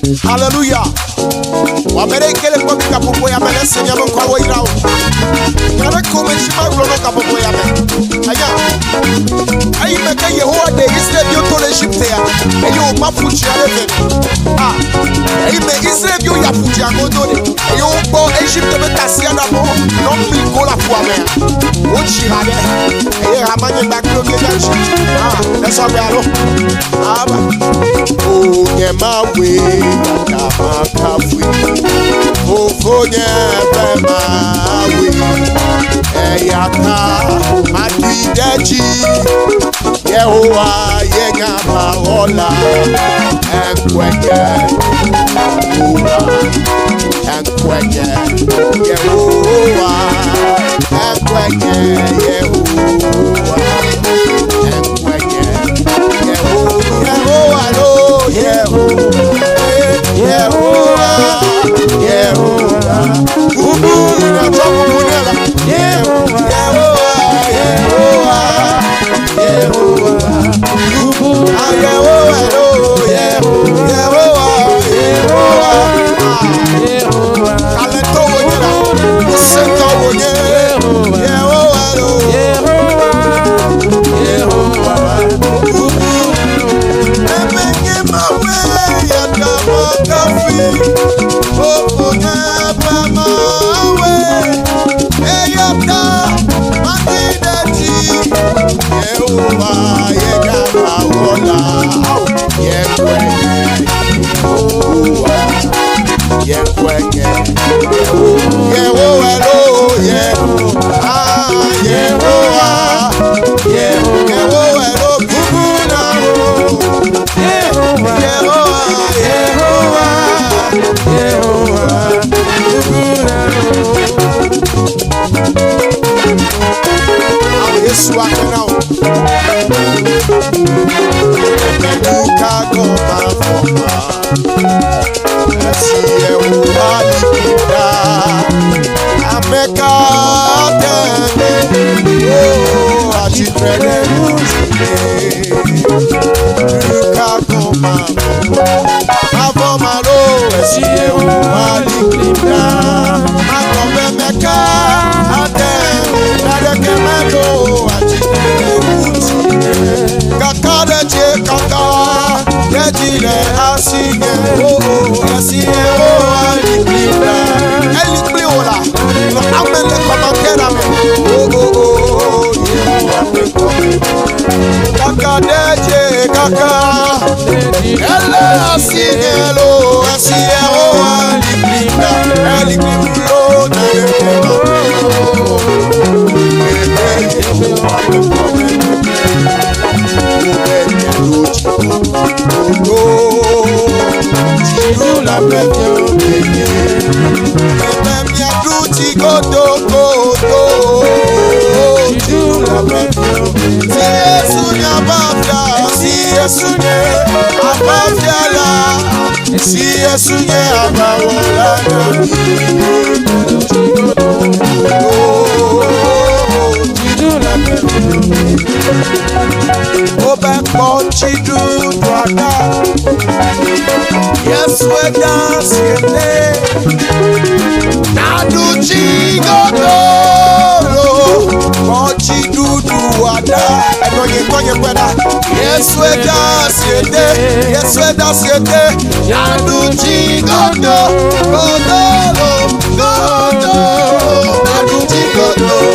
Hallelujah. Wamereke le kwa kapopo ya mele senya kwa woirao. Kana kome shima ulono kapopo ya me. Aya. Ayi meka Yehowa de Israel bio to l'Egypte ya. Eyo mafuchi aleve. Ah. Ayi me Israel bio ya fuchi agodo de. Eyo bo Egypte me tasia na bo. Non mi kola fwa me. O chirade. Eye ramanye baklo ke yachi. Ah, let's go alo. Ah ba. O nyema we ya makafui. Ofonye bema we eyaka madideji Yehowa yenyama ola enkwenye enkwenye Yehowa enkwenye Yehowa enkwenye Yehowa lo Yehowa Ubu na choku munela Yehowa Ubu Yehowa lo Yehowa Kalento wonyela Usento wonye Yehowa lo Ubu Emenye mawe Yadama kafi Ofonye bema we Eyata Matideji Yehowa yenyama wola Yekwenye Yehowa Yekwenye Yehowa lo Yehowa Yehowa lo kubuna wo Yehowa Yesu akena o Meduka goma foma Esi Yehowa likida Ameka tene Oh achitrene mujine Meduka goma foma Afoma lo Esi Yehowa likida Akome meka atene Nadekemendo achitrene mujine Kakade che kaka Yejile asige Oh asiye Oh aliklida Elikli ola No amele komakera me Oh Kakade che kaka Ele asige lo Asiye Oh aliklida Elikli lo Nadekema La première même ya duti godo tu la première si Yesu nya bafia si Yesu nya abafia la si Yesu nya abawola la Oba chidu dwada Yesu edasiete Nadu chigodoro Chidu dwada Enonye kweda Yesu edasiete Nadu chigodoro Nadu chigodoro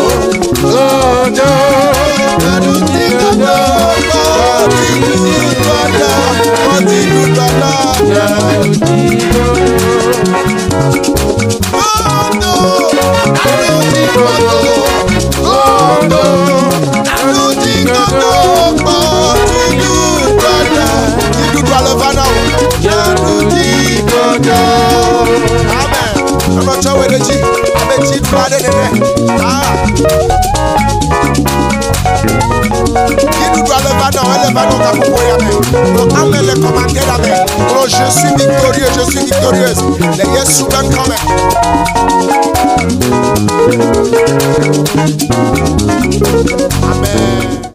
Je suis victorieuse. Les Yesu ben coming. Amen.